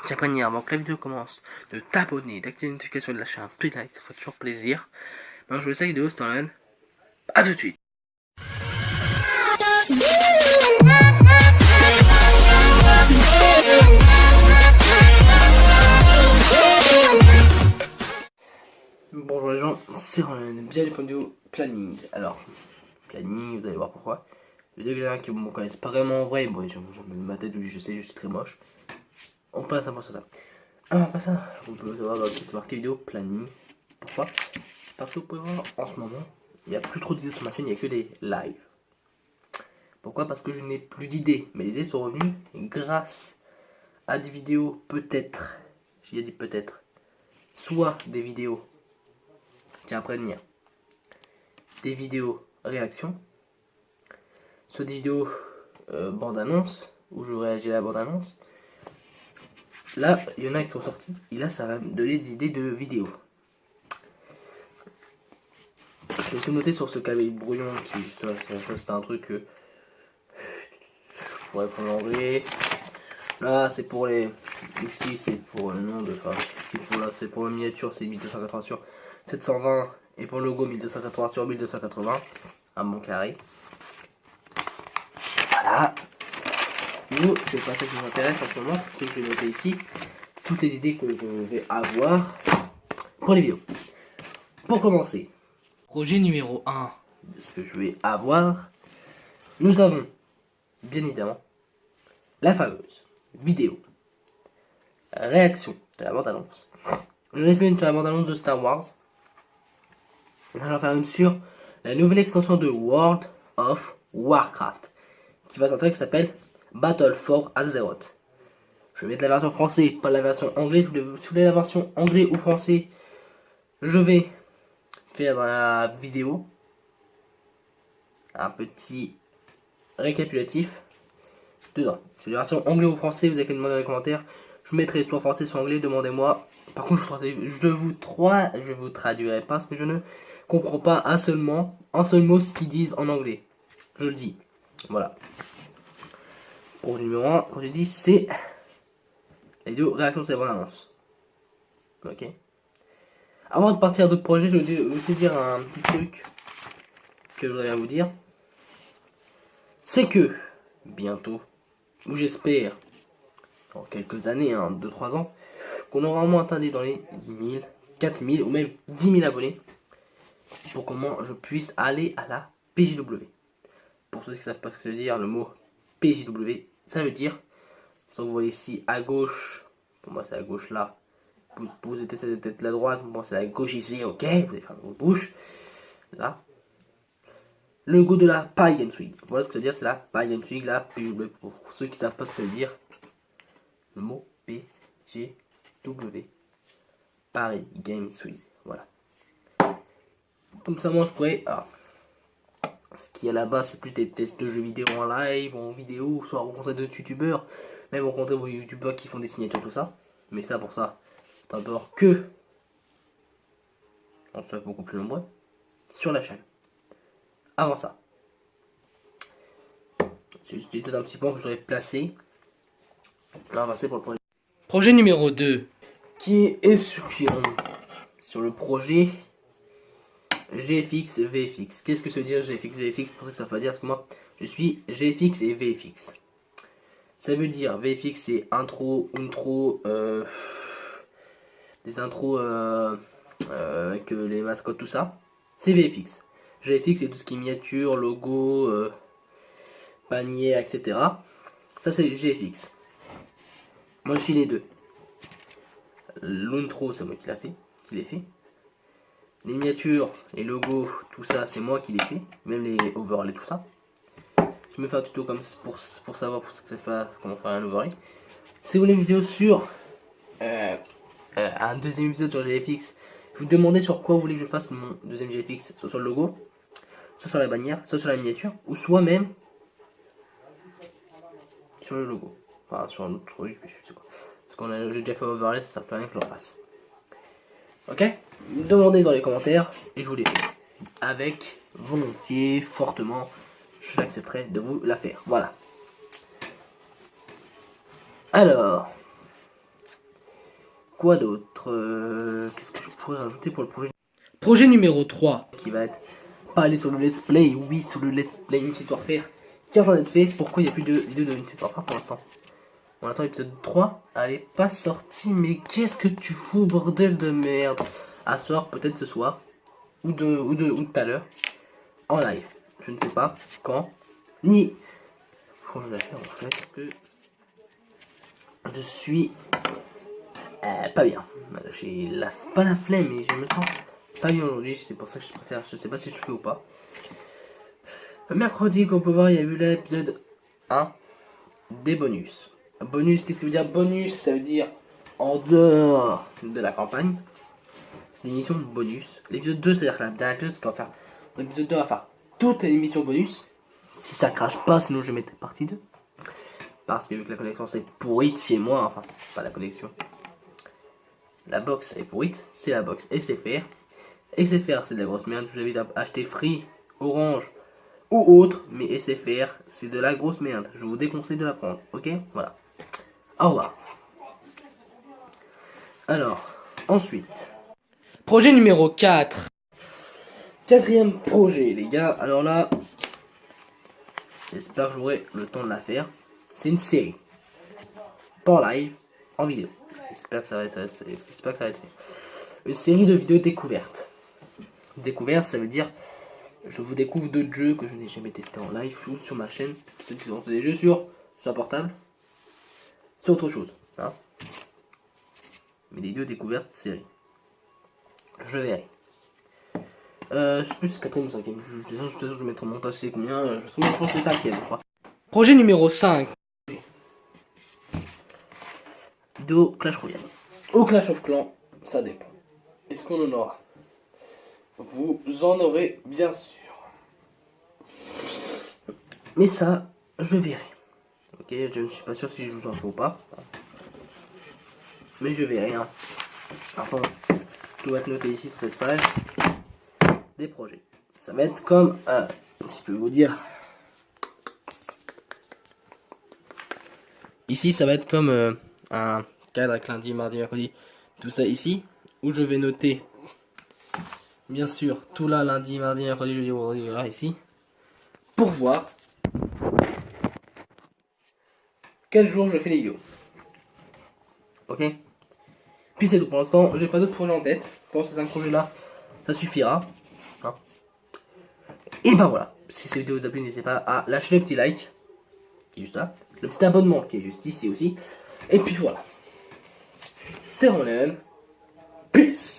J'apprécie avant que la vidéo commence de t'abonner, d'activer les notifications de la chaîne, puis like, ça fait toujours plaisir. Maintenant je vous laisse la vidéo, c'est en ligne. A tout de suite. Bonjour les gens, c'est Ronan, bienvenue pour une vidéo planning. Alors, planning, vous allez voir pourquoi. Je sais qu'il y en a qui me connaissent pas vraiment en vrai, bon, ma tête, je sais, je suis très moche. On passe à voir ça. Alors, pas ça, on peut savoir dans le site marqué vidéo planning. Pourquoi? Parce que vous pouvez voir en ce moment, il n'y a plus trop d'idées sur ma chaîne, il n'y a que des lives. Pourquoi? Parce que je n'ai plus d'idées. Mes idées sont revenues grâce à des vidéos peut-être. J'ai dit peut-être. Soit des vidéos, tiens à prévenir, des vidéos réactions, soit des vidéos bande-annonce, où je réagis à la bande-annonce. Là, il y en a qui sont sortis, et là, ça va me donner des idées de vidéos. Je suis noté sur ce cabello brouillon, qui, ça c'est un truc que pour répondre en anglais. Là, c'est pour les. Ici, c'est pour le nom de. Enfin, là, c'est pour le miniature, c'est 1280 sur 720. Et pour le logo, 1280 sur 1280. Un bon carré. Voilà. Nous, c'est pas ça qui nous intéresse en ce moment. C'est que je vais noter ici toutes les idées que je vais avoir pour les vidéos. Pour commencer, projet numéro 1 de ce que je vais avoir. Nous avons, bien évidemment, la fameuse vidéo réaction de la bande-annonce. J'en ai fait une sur la bande-annonce de Star Wars. Je vais en faire une sur la nouvelle extension de World of Warcraft qui va sortir, qui s'appelle Battle for Azeroth. Je vais mettre la version française, pas la version anglaise. Si vous voulez la version anglais ou français, je vais faire dans la vidéo un petit récapitulatif dedans. Si vous voulez la version anglais ou français, vous avez qu'à demander dans les commentaires. Je mettrai soit français soit anglais, demandez-moi. Par contre, je vous traduirai pas parce que je ne comprends pas un seul mot ce qu'ils disent en anglais. Je le dis. Voilà. Pour le numéro 1, comme j'ai dit, c'est la vidéo réaction sur les bandes annonces. Ok. Avant de partir à d'autres projets, je vais aussi dire un petit truc que je voudrais vous dire. C'est que bientôt, ou j'espère dans quelques années, 2-3 ans, qu'on aura au moins atteint dans les 10 000, 4 000 ou même 10 000 abonnés pour comment je puisse aller à la PJW. Pour ceux qui ne savent pas ce que ça veut dire, le mot PJW, ça veut dire, ça vous voyez ici à gauche, pour moi c'est à gauche là, vous êtes peut-être la droite, pour moi c'est à gauche ici, ok, vous allez faire vos bouches, là. Le logo de la Paris Games Week, voilà ce que ça veut dire, c'est la Paris Games Week, la PJW, pour ceux qui ne savent pas ce que ça veut dire, le mot PGW, Paris Games Week, voilà. Comme ça moi je pourrais, ce qui est là-bas c'est plus des tests de jeux vidéo en live, en vidéo, soit rencontrer d'autres youtubeurs, même rencontrer vos youtubeurs qui font des signatures, tout ça. Mais ça pour ça, c'est d'abord que on soit beaucoup plus nombreux sur la chaîne. Avant ça, c'est juste un petit point que j'aurais placé. Là on va passer pour le projet. Projet numéro 2 qui est sur le projet GFX VFX. Qu'est-ce que ça veut dire GFX VFX? Pour ça que ça veut pas dire, parce que moi je suis GFX et VFX. Ça veut dire VFX c'est intro, des intros avec les mascottes, tout ça. C'est VFX. GFX c'est tout ce qui est miniature, logo, panier, etc. Ça c'est GFX. Moi je suis les deux. L'intro c'est moi qui l'ai fait. Les miniatures, les logos, tout ça, c'est moi qui les fais. Même les overlays, tout ça. Je me fais un tuto comme pour savoir pour ce que ça fait, comment faire un overlay. Si vous voulez une vidéo sur un deuxième épisode sur GFX, vous demandez sur quoi vous voulez que je fasse mon deuxième GFX, soit sur le logo, soit sur la bannière, soit sur la miniature, ou soit même sur le logo. Enfin, sur un autre truc, je sais pas. Parce que j'ai déjà fait overlay, ça sert plus à rien que je le fasse. Ok? Demandez dans les commentaires et je vous les fais. Avec volontiers, fortement, j'accepterai de vous la faire. Voilà. Alors, Quoi d'autre? Qu'est-ce que je pourrais rajouter pour le projet? Projet numéro 3. Qui va être pas aller sur le let's play. Oui, sur le let's play Une Petite Warfare qui est en train d'être fait. Pourquoi il n'y a plus de vidéo de Une Petite Warfare pour l'instant? On attend l'épisode 3. Elle est pas sortie. Mais qu'est-ce que tu fous, bordel de merde? À soir, peut-être ce soir. Ou tout à l'heure. En live. Je ne sais pas quand. Ni quand je vais faire en fait. Parce que je suis pas bien. J'ai pas la flemme, mais je me sens pas bien aujourd'hui. C'est pour ça que je préfère. Je sais pas si je le fais ou pas. Mercredi, comme on peut voir, il y a eu l'épisode 1 des bonus. Bonus, qu'est-ce que veut dire bonus? Ça veut dire en dehors de la campagne. C'est une émission bonus. L'épisode 2, c'est-à-dire que la dernière épisode, ce qu'on va faire. L'épisode 2, on va faire toute l'émission bonus. Si ça crache pas, sinon je mettais partie 2. Parce que vu que la connexion c'est pourrite chez moi, enfin, pas la connexion. La box est pourrite, c'est la box SFR. SFR, c'est de la grosse merde. Je vous invite à acheter Free, Orange ou autre, mais SFR, c'est de la grosse merde. Je vous déconseille de la prendre, ok? Voilà. Au revoir. Alors, ensuite. Projet numéro 4. Quatrième projet, les gars. Alors là, j'espère que j'aurai le temps de la faire. C'est une série. Pas en live, en vidéo. J'espère que ça va être fait. Une série de vidéos découvertes. Découverte, ça veut dire je vous découvre d'autres jeux que je n'ai jamais testé en live ou sur ma chaîne. Ceux qui ont des jeux sur un portable. C'est autre chose. Hein, mais des vidéos découvertes, série. Je verrai. Je sais plus si c'est 4ème ou 5ème. Je vais mettre en montage, c'est combien. Je pense que c'est 5ème, je crois. Projet numéro 5. Vidéo Clash Royale. Au Clash of Clans, ça dépend. Est-ce qu'on en aura? Vous en aurez bien sûr. Mais ça, je verrai. Ok, je ne suis pas sûr si je vous en fais ou pas. Mais je verrai. Hein. Enfin, tout va être noté ici sur cette page. Des projets. Ça va être comme, si je peux vous dire. Ici, ça va être comme un cadre avec lundi, mardi, mercredi, tout ça ici, où je vais noter, bien sûr, tout là, lundi, mardi, mercredi, jeudi, vendredi, là, ici, pour voir quel jour je fais les vidéos. Ok? Puis c'est tout pour l'instant, j'ai pas d'autres projets en tête. Pour ces 5 projets là, ça suffira. Hein. Et ben voilà, si cette vidéo vous a plu, n'hésitez pas à lâcher le petit like, qui est juste là, le petit abonnement, qui est juste ici aussi. Et puis voilà. C'était Ronan. Peace.